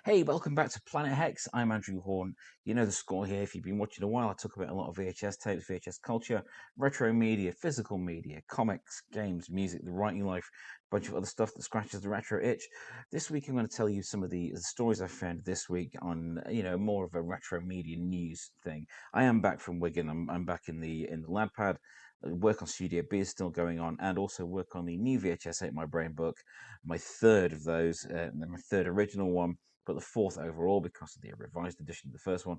Hey, welcome back to Planet Hex. I'm Andrew Horn. You know the score here. If you've been watching a while, I talk about a lot of VHS tapes, VHS culture, retro media, physical media, comics, games, music, the writing life, a bunch of other stuff that scratches the retro itch. This week, I'm going to tell you some of the stories I found this week on, more of a retro media news thing. I am back from Wigan. I'm back in the lab pad. Work on Studio B is still going on, and also work on the new vhsAteMybrain book, my third of those, my third original one, but the fourth overall because of the revised edition of the first one.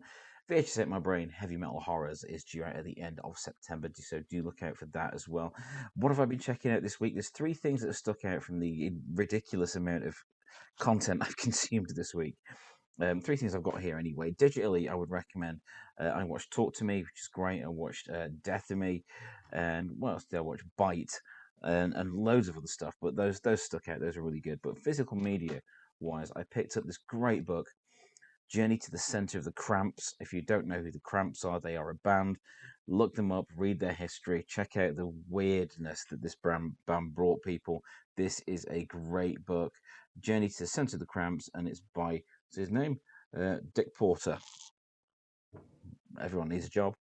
vhsAteMybrain Heavy Metal Horrors is due out at the end of September, so do look out for that as well. What have I been checking out this week? There's three things that have stuck out from the ridiculous amount of content I've consumed this week. Three things I've got here anyway. Digitally, I would recommend. I watched Talk to Me, which is great. I watched Death to Me, and what else did I watch? Bite, and loads of other stuff. But those stuck out. Those are really good. But physical media wise, I picked up this great book, Journey to the Center of the Cramps. If you don't know who the Cramps are, they are a band. Look them up, read their history, check out the weirdness that this band brought people. This is a great book, Journey to the Center of the Cramps, and it's by, what's his name? Dick Porter. Everyone needs a job.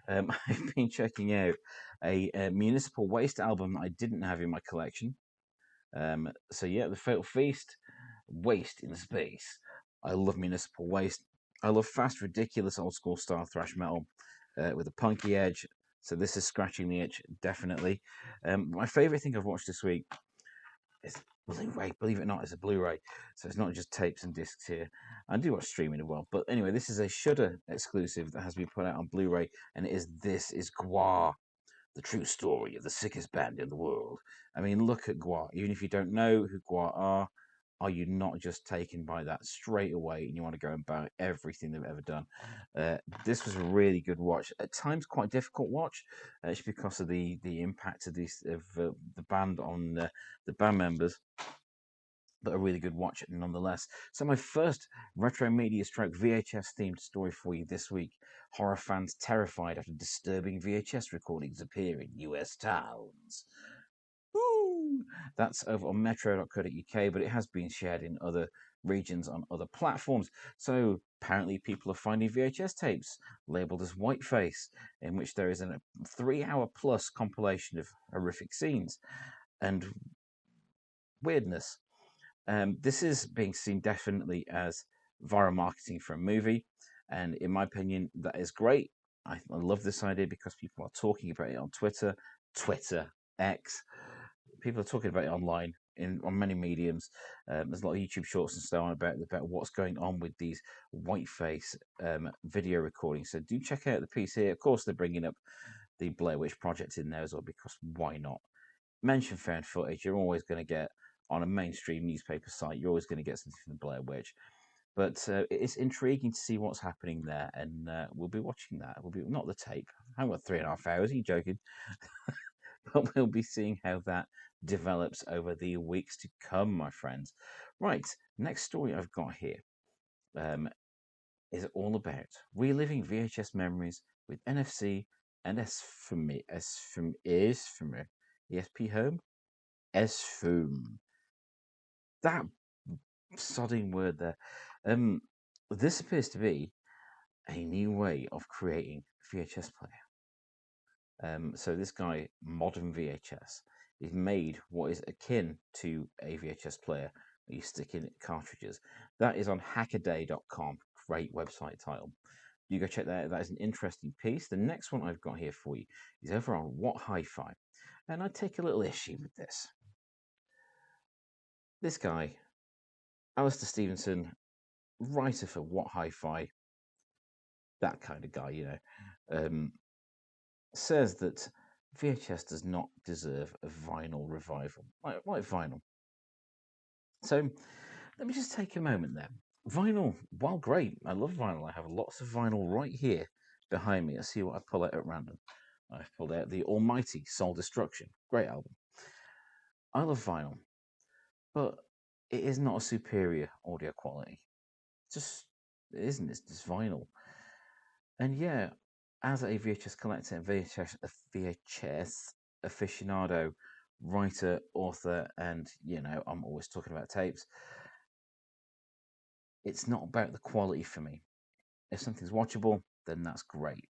I've been checking out a municipal waste album that I didn't have in my collection. So yeah, the Fatal Feast, Waste in Space. I love municipal waste. I love fast, ridiculous, old school style thrash metal with a punky edge. So this is scratching the itch, definitely. My favorite thing I've watched this week is Blu-ray. Believe it or not, it's a Blu-ray. So it's not just tapes and discs here. I do watch streaming as well. But anyway, this is a Shudder exclusive that has been put out on Blu-ray, and This is Gwar, the true story of the sickest band in the world. I mean, look at Gwar. Even if you don't know who Gwar are you not just taken by that straight away and you want to go and buy everything they've ever done? This was a really good watch. At times, quite difficult watch, just because of the impact of the band on the band members. But a really good watch nonetheless. So my first retro media stroke VHS themed story for you this week. Horror fans terrified after disturbing VHS recordings appear in US towns. Woo! That's over on metro.co.uk, but it has been shared in other regions on other platforms. So apparently people are finding VHS tapes labeled as whiteface, in which there is a 3 hour plus compilation of horrific scenes and weirdness. This is being seen definitely as viral marketing for a movie, and in my opinion, that is great. I love this idea because people are talking about it on Twitter, X. People are talking about it online on many mediums. There's a lot of YouTube shorts and so on about what's going on with these whiteface video recordings. So do check out the piece here. Of course, they're bringing up the Blair Witch Project in there as well, because why not? Mention found footage. You're always going to get on a mainstream newspaper site. You're always going to get something from the Blair Witch. But it's intriguing to see what's happening there, and we'll be watching that. We'll be not the tape. I haven't got 3.5 hours. Are you joking? But we'll be seeing how that develops over the weeks to come, my friends. Right, next story I've got here um, is all about reliving VHS memories with NFC and ESP Home, SFOOM. That sodding word there. Um, this appears to be a new way of creating VHS player. So this guy, Modern VHS, is made what is akin to a VHS player where you stick in cartridges. That is on hackaday.com. Great website title. You go check that out. That is an interesting piece. The next one I've got here for you is over on What Hi-Fi. And I take a little issue with this. This guy, Alistair Stevenson, writer for What Hi-Fi, that kind of guy, says that VHS does not deserve a vinyl revival, like vinyl. So let me just take a moment there. Vinyl, while great, I love vinyl. I have lots of vinyl right here behind me. Let's see what I pull out at random. I've pulled out the almighty Soul Destruction. Great album. I love vinyl, but it is not a superior audio quality. Just it isn't. It's just vinyl. And yeah, as a VHS collector, VHS aficionado, writer, author, and I'm always talking about tapes. it's not about the quality for me. If something's watchable, then that's great.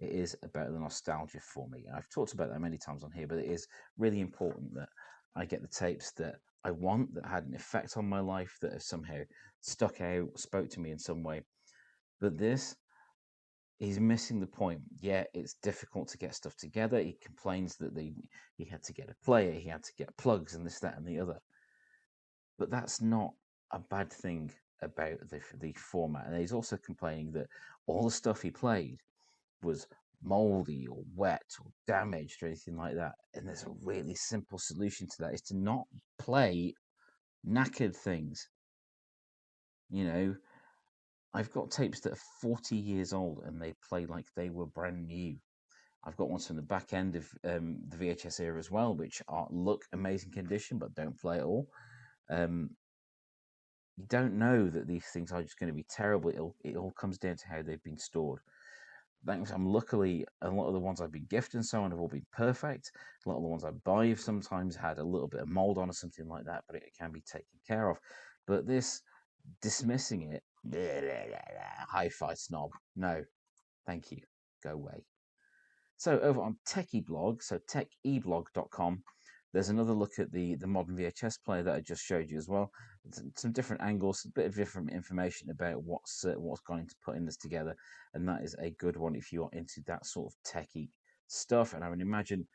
It is about the nostalgia for me. I've talked about that many times on here, but it is really important that I get the tapes that I want, that had an effect on my life, that have somehow stuck out, spoke to me in some way. But this, he's missing the point. Yeah, it's difficult to get stuff together. He complains that he had to get a player, he had to get plugs, and this, that, and the other. But that's not a bad thing about the format. And he's also complaining that all the stuff he played was moldy or wet or damaged or anything like that. And there's a really simple solution to that: is to not play knackered things. You know, I've got tapes that are 40 years old and they play like they were brand new. I've got ones from the back end of the VHS era as well, which look amazing condition but don't play at all. Um, you don't know that these things are just going to be terrible. It all comes down to how they've been stored. Thanks, I'm luckily a lot of the ones I've been gifted and so on have all been perfect. A lot of the ones I buy have sometimes had a little bit of mold on or something like that, but it can be taken care of. But this dismissing it, hi-fi snob. No, thank you. Go away. So over on Techie Blog, so techeblog.com, there's another look at the modern VHS player that I just showed you as well. Some different angles, a bit of different information about what's going into putting this together, and that is a good one if you are into that sort of techie stuff. And I would imagine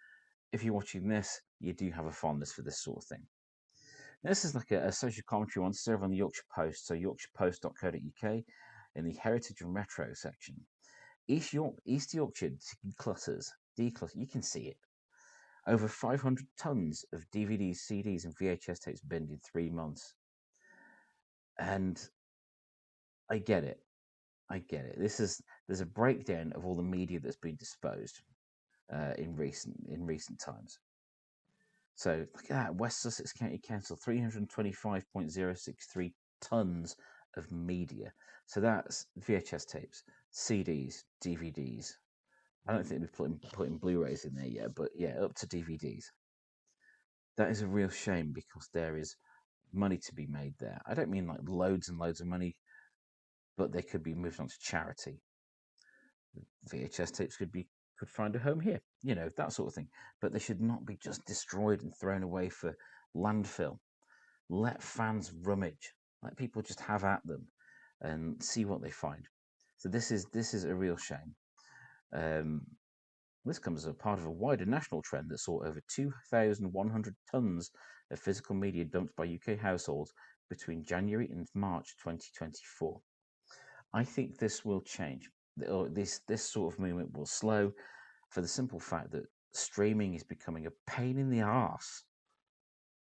if you're watching this, you do have a fondness for this sort of thing. Now, this is like a social commentary one served on the Yorkshire Post, so yorkshirepost.co.uk in the Heritage and Retro section. East Yorkshire declutters. You can see it. Over 500 tons of DVDs, CDs, and VHS tapes binned in 3 months. And I get it. I get it. There's a breakdown of all the media that's been disposed in recent times. So look at that. West Sussex County Council, 325.063 tons of media. So that's VHS tapes, CDs, DVDs. I don't think we're putting Blu-rays in there yet, but yeah, up to DVDs. That is a real shame because there is money to be made there. I don't mean like loads and loads of money, but they could be moved on to charity. VHS tapes could find a home here, that sort of thing. But they should not be just destroyed and thrown away for landfill. Let fans rummage. Let people just have at them and see what they find. So this is a real shame. This comes as a part of a wider national trend that saw over 2,100 tons of physical media dumped by UK households between January and March 2024. I think this will change. This sort of movement will slow for the simple fact that streaming is becoming a pain in the arse,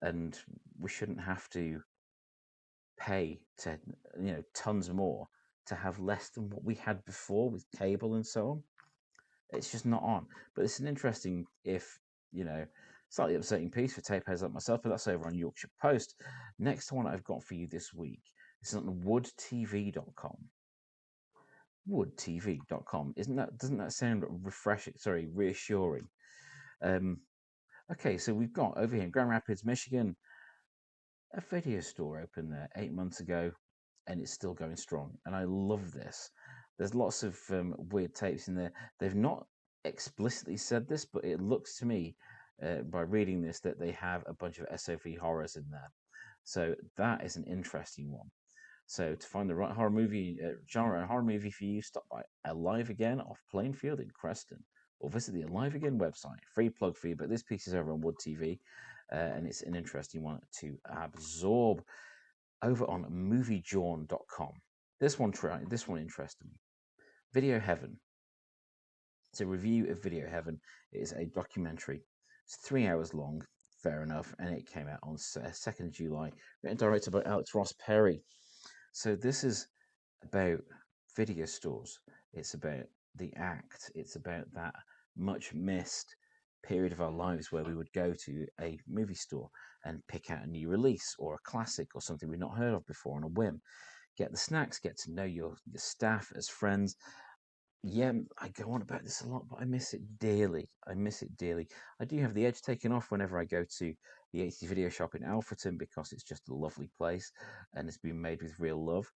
and we shouldn't have to pay to tons more to have less than what we had before with cable and so on. It's just not on. But it's an interesting, slightly upsetting piece for tape heads like myself, but that's over on Yorkshire Post. Next one I've got for you this week is on woodtv.com. Woodtv.com. Doesn't that sound refreshing? Sorry, reassuring. Okay, so we've got over here in Grand Rapids, Michigan, a video store opened there 8 months ago, and it's still going strong. And I love this. There's lots of weird tapes in there. They've not explicitly said this, but it looks to me, by reading this, that they have a bunch of SOV horrors in there. So that is an interesting one. So to find the right horror movie genre and horror movie for you, stop by Alive Again off Plainfield in Creston, or visit the Alive Again website. Free plug for you, but this piece is over on Wood TV, and it's an interesting one to absorb. Over on moviejawn.com. This one interested me. Video Heaven. It's a review of Video Heaven. It is a documentary. It's 3 hours long, fair enough, and it came out on 2nd of July, written and directed by Alex Ross Perry. So this is about video stores. It's about the act. It's about that much missed period of our lives where we would go to a movie store and pick out a new release or a classic or something we've not heard of before on a whim. Get the snacks, get to know your staff as friends. Yeah, I go on about this a lot, but I miss it dearly. I miss it dearly. I do have the edge taken off whenever I go to the 80 video shop in Alfreton because it's just a lovely place and it's been made with real love.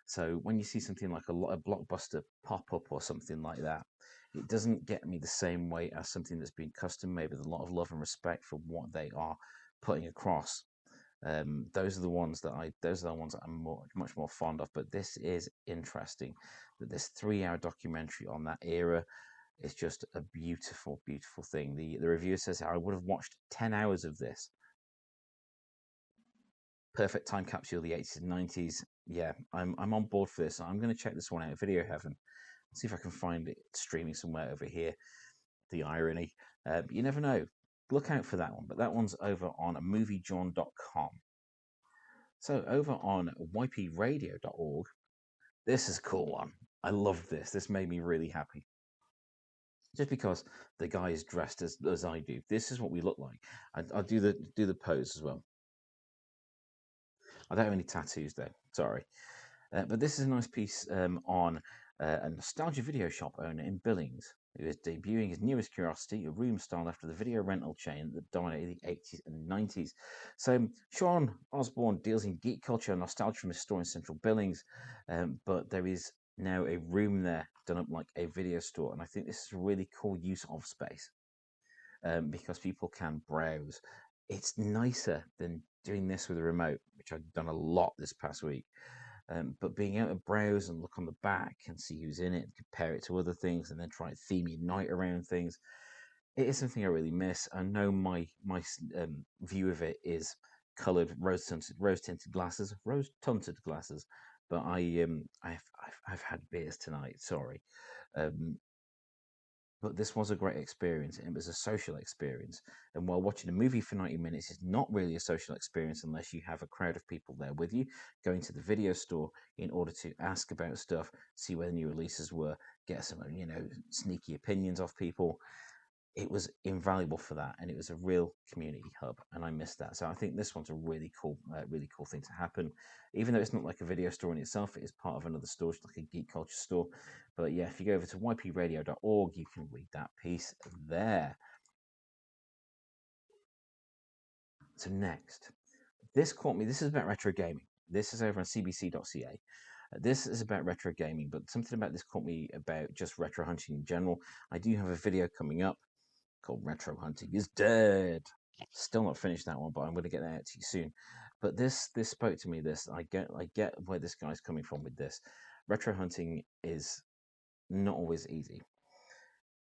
So when you see something like a blockbuster pop up or something like that, it doesn't get me the same way as something that's been custom made with a lot of love and respect for what they are putting across. Those are the ones that I'm much more fond of. But this is interesting that this 3 hour documentary on that era is just a beautiful, beautiful thing. The reviewer says I would have watched 10 hours of this. Perfect time capsule of the 80s and 90s. Yeah, I'm on board for this. I'm going to check this one out. Video Heaven. See if I can find it streaming somewhere over here. The irony. But you never know. Look out for that one. But that one's over on moviejohn.com. So over on ypradio.org, this is a cool one. I love this. This made me really happy. Just because the guy is dressed as I do. This is what we look like. I'll do the pose as well. I don't have any tattoos though. Sorry. But this is a nice piece on a nostalgia video shop owner in Billings who is debuting his newest curiosity, a room styled after the video rental chain that dominated the 80s and 90s. So Sean Osborne deals in geek culture and nostalgia from his store in central Billings, but there is now a room there done up like a video store, and I think this is a really cool use of space because people can browse. It's nicer than doing this with a remote, which I've done a lot this past week. But being able to browse and look on the back and see who's in it, compare it to other things, and then try and theme your night around things, it is something I really miss. I know my view of it is coloured rose tinted glasses, rose tinted glasses. But I've had beers tonight. Sorry, um, but this was a great experience. It was a social experience. And while watching a movie for 90 minutes is not really a social experience unless you have a crowd of people there with you, going to the video store in order to ask about stuff, see where the new releases were, get some, sneaky opinions off people. It was invaluable for that, and it was a real community hub, and I missed that. So I think this one's a really cool thing to happen. Even though it's not like a video store in itself, it is part of another store, it's like a geek culture store. But yeah, if you go over to ypradio.org, you can read that piece there. So next, this caught me. This is about retro gaming. This is over on cbc.ca. This is about retro gaming, but something about this caught me about just retro hunting in general. I do have a video coming up called Retro Hunting is Dead. Still not finished that one, but I'm going to get that out to you soon. But this spoke to me. I get where this guy's coming from with this. Retro hunting is not always easy.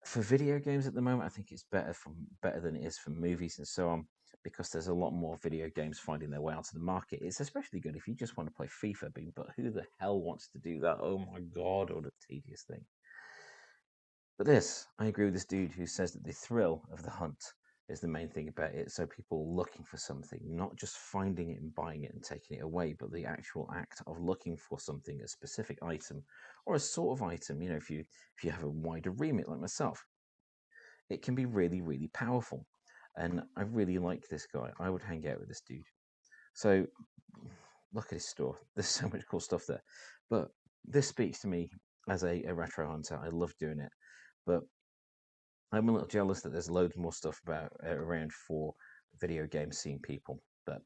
For video games at the moment, I think it's better than it is for movies and so on, because there's a lot more video games finding their way onto the market. It's especially good if you just want to play FIFA, but who the hell wants to do that? Oh my god, what a tedious thing. But this, I agree with this dude who says that the thrill of the hunt is the main thing about it. So people looking for something, not just finding it and buying it and taking it away, but the actual act of looking for something, a specific item or a sort of item. If you have a wider remit like myself, it can be really, really powerful. And I really like this guy. I would hang out with this dude. So look at his store. There's so much cool stuff there. But this speaks to me as a retro hunter. I love doing it. But I'm a little jealous that there's loads more stuff around for video game scene people, but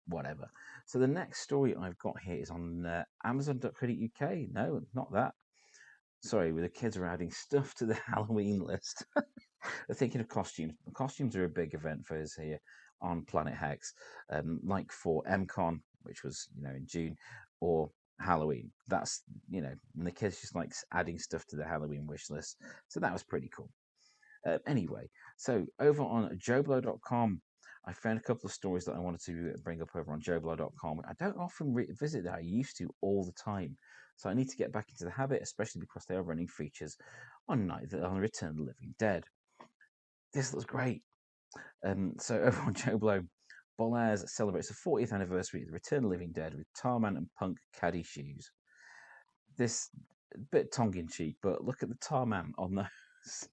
whatever. So the next story I've got here is on Amazon.co.uk. No, not that. Sorry, the kids are adding stuff to the Halloween list. They're thinking of costumes. Costumes are a big event for us here on Planet Hex, like for MCon, which was in June, or Halloween. That's and the kids just like adding stuff to the Halloween wish list. So that was pretty cool. Anyway, so over on joblo.com, I found a couple of stories that I wanted to bring up over on joblo.com. I don't often visit that. I used to all the time. So I need to get back into the habit, especially because they are running features on Return of the Living Dead. This looks great. So over on Joblo, Bollaz celebrates the 40th anniversary of the Return of the Living Dead with Tarman and Punk caddy shoes. This bit tongue-in-cheek, but look at the Tarman on those.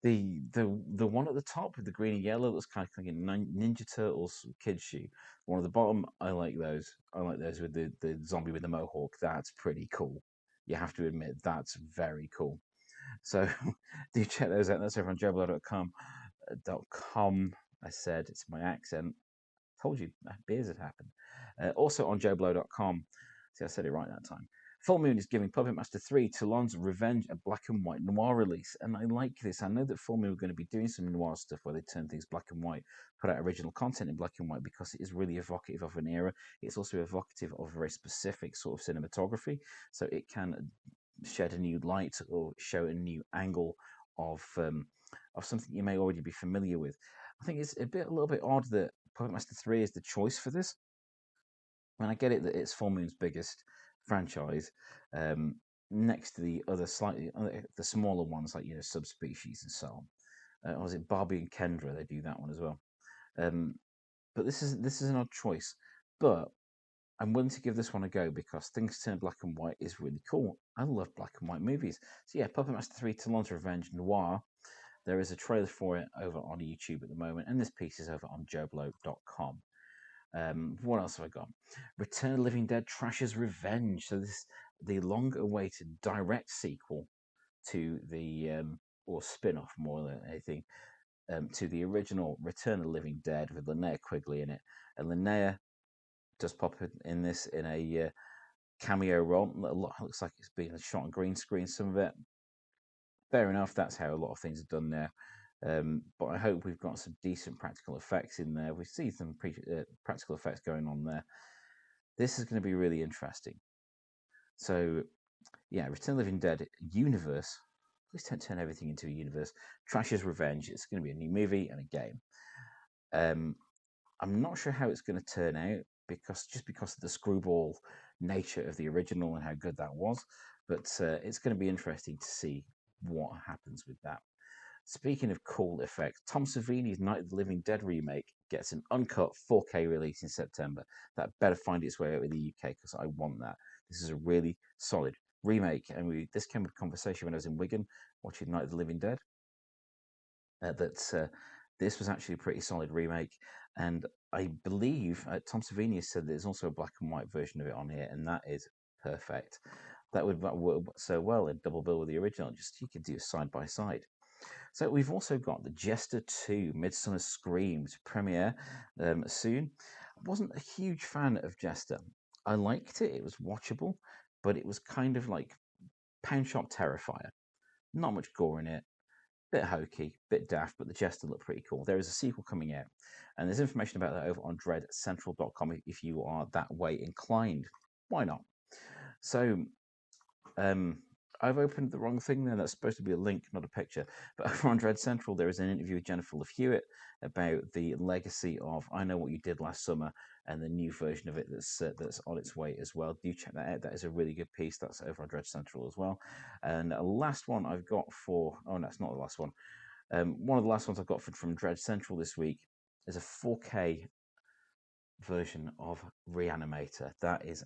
The one at the top with the green and yellow looks kind of like a Ninja Turtles kid shoe. One at the bottom, I like those. I like those with the zombie with the mohawk. That's pretty cool. You have to admit, that's very cool. So do check those out. That's over on joblo.com. I said it's my accent. Told you, beers had happened. Also on joeblow.com. See, I said it right that time. Full Moon is giving Puppet Master 3 Toulon's Revenge a black and white noir release, and I like this. I know that Full Moon are going to be doing some noir stuff where they turn things black and white, put out original content in black and white, because it is really evocative of an era. It's also evocative of very specific sort of cinematography, so it can shed a new light or show a new angle of something you may already be familiar with. I think it's a little bit odd that Puppet Master 3 is the choice for this. And I get it that it's Full Moon's biggest franchise, um, next to the other the smaller ones like Subspecies and so on. Or was it Barbie and Kendra? They do that one as well. Um, but this is an odd choice. But I'm willing to give this one a go because Things Turn Black and White is really cool. I love black and white movies. So yeah, Puppet Master 3 Toulon's Revenge Noir. There is a trailer for it over on YouTube at the moment, and this piece is over on joeblow.com. What else have I got? Return of the Living Dead Trash's Revenge. So this the long-awaited direct sequel to the or spin-off more than anything, to the original Return of the Living Dead with Linnea Quigley in it. And Linnea does pop in this in a cameo role. Looks like it's been shot on green screen, some of it. Fair enough, that's how a lot of things are done now. But I hope we've got some decent practical effects in there. We see some practical effects going on there. This is going to be really interesting. So, yeah, Return of the Living Dead universe. Please don't turn everything into a universe. Trash's Revenge. It's going to be a new movie and a game. I'm not sure how it's going to turn out because of the screwball nature of the original and how good that was. But it's going to be interesting to see what happens with that. Speaking of cool effects, Tom Savini's Night of the Living Dead remake gets an uncut 4K release in September. That better find its way out in the UK because I want that. This is a really solid remake, and this came with a conversation when I was in Wigan watching Night of the Living Dead. This was actually a pretty solid remake, and I believe Tom Savini has said there's also a black and white version of it on here, and that is perfect. That would work so well in double bill with the original. Just you could do a side by side. So we've also got the Jester 2 Midsummer Scream to premiere soon. I wasn't a huge fan of Jester. I liked it. It was watchable, but it was kind of like Pound Shop Terrifier. Not much gore in it. Bit hokey, bit daft, but the Jester looked pretty cool. There is a sequel coming out, and there's information about that over on dreadcentral.com if you are that way inclined. Why not? So, I've opened the wrong thing there. That's supposed to be a link, not a picture. But over on Dread Central, there is an interview with Jennifer Love Hewitt about the legacy of I Know What You Did Last Summer and the new version of it that's on its way as well. Do check that out. That is a really good piece. That's over on Dread Central as well. And a last one I've got for... Oh, no, it's not the last one. One of the last ones I've got from Dread Central this week is a 4K version of Reanimator. That is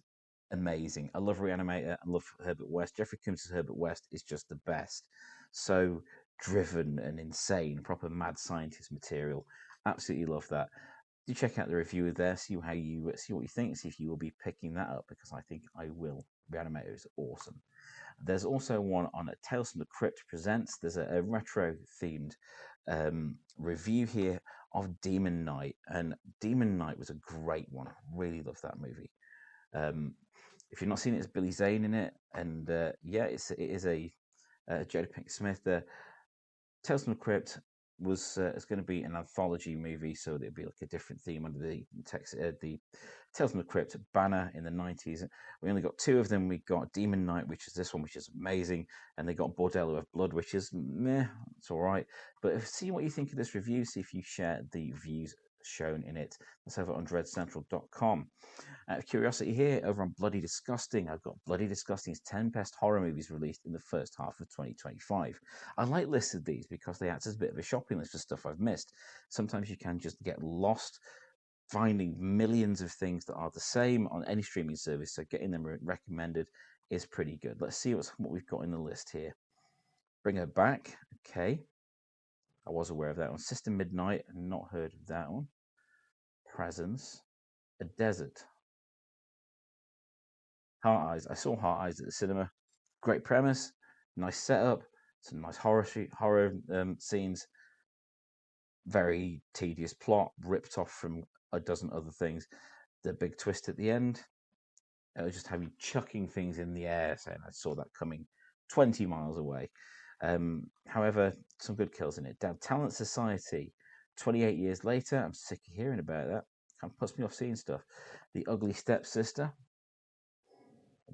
amazing. I love Reanimator. I love Herbert West. Jeffrey Combs' Herbert West is just the best. So driven and insane, proper mad scientist material. Absolutely love that. Do check out the review there. See what you think. See if you will be picking that up because I think I will. Reanimator is awesome. There's also one on Tales from the Crypt Presents. There's a retro themed review here of Demon Knight, and Demon Knight was a great one. I really love that movie. If you've not seen it, it's Billy Zane in it, and yeah, it is a Jada Pinkett Smith. Tales from the Crypt was it's going to be an anthology movie, so it'll be like a different theme under the Tales from the Crypt banner in the 90s. We only got two of them. We got Demon Knight, which is this one, which is amazing, and they got Bordello of Blood, which is meh, it's all right. But see what you think of this review. See if you share the views shown in it. That's over on dreadcentral.com. Out of curiosity here, over on Bloody Disgusting, I've got Bloody Disgusting's 10 best horror movies released in the first half of 2025. I like lists of these because they act as a bit of a shopping list for stuff I've missed. Sometimes you can just get lost finding millions of things that are the same on any streaming service, so getting them recommended is pretty good. Let's see what we've got in the list here. Bring Her Back, okay. I was aware of that one. Sister Midnight, not heard of that one. Presence, A Desert. Heart Eyes. I saw Heart Eyes at the cinema. Great premise, nice setup, some nice horror scenes. Very tedious plot, ripped off from a dozen other things. The big twist at the end, it was just have you chucking things in the air, saying I saw that coming 20 miles away. However, some good kills in it. Damn Talent Society, 28 years later, I'm sick of hearing about that. Kind of puts me off seeing stuff. The Ugly Stepsister,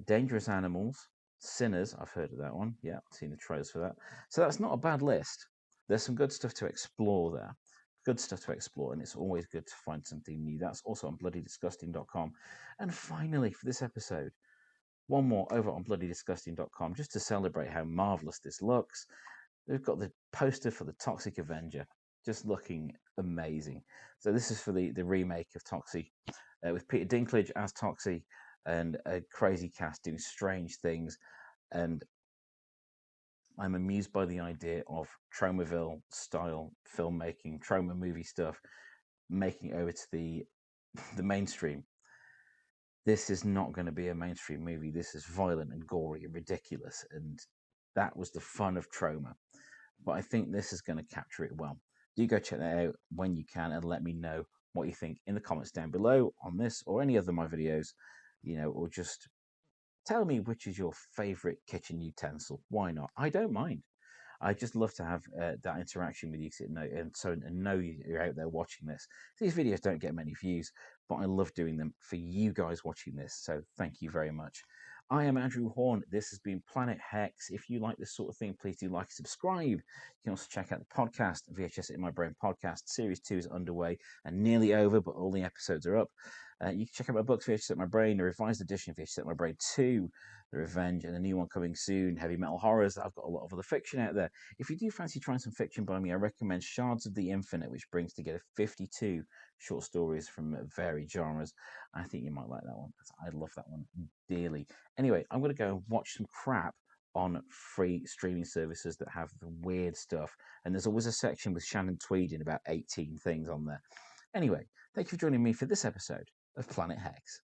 Dangerous Animals, Sinners, I've heard of that one. Yeah, I've seen the trailers for that. So that's not a bad list. There's some good stuff to explore there. Good stuff to explore, and it's always good to find something new. That's also on bloodydisgusting.com. And finally, for this episode, one more over on bloodydisgusting.com, just to celebrate how marvelous this looks. We've got the poster for the Toxic Avenger, just looking amazing. So this is for the remake of Toxie, with Peter Dinklage as Toxie and a crazy cast doing strange things. And I'm amused by the idea of Tromaville style filmmaking, trauma movie stuff, making it over to the mainstream. This is not going to be a mainstream movie. This is violent and gory and ridiculous, and that was the fun of Trauma. But I think this is going to capture it well. Do go check that out when you can, and let me know what you think in the comments down below on this or any other of my videos, or just tell me which is your favorite kitchen utensil. Why not? I don't mind. I just love to have that interaction with you, and know you're out there watching this. These videos don't get many views, but I love doing them for you guys watching this. So thank you very much. I am Andrew Horn. This has been Planet Hex. If you like this sort of thing, please do like and subscribe. You can also check out the podcast, VHS in My Brain podcast. Series 2 is underway and nearly over, but all the episodes are up. You can check out my books, VHS in My Brain, the revised edition of VHS in My Brain 2, The Revenge, and a new one coming soon, Heavy Metal Horrors. I've got a lot of other fiction out there. If you do fancy trying some fiction by me, I recommend Shards of the Infinite, which brings together 52 short stories from varied genres. I think you might like that one, because I love that one dearly. Anyway, I'm going to go and watch some crap on free streaming services that have the weird stuff. And there's always a section with Shannon Tweed in about 18 things on there. Anyway, thank you for joining me for this episode of Planet Hex.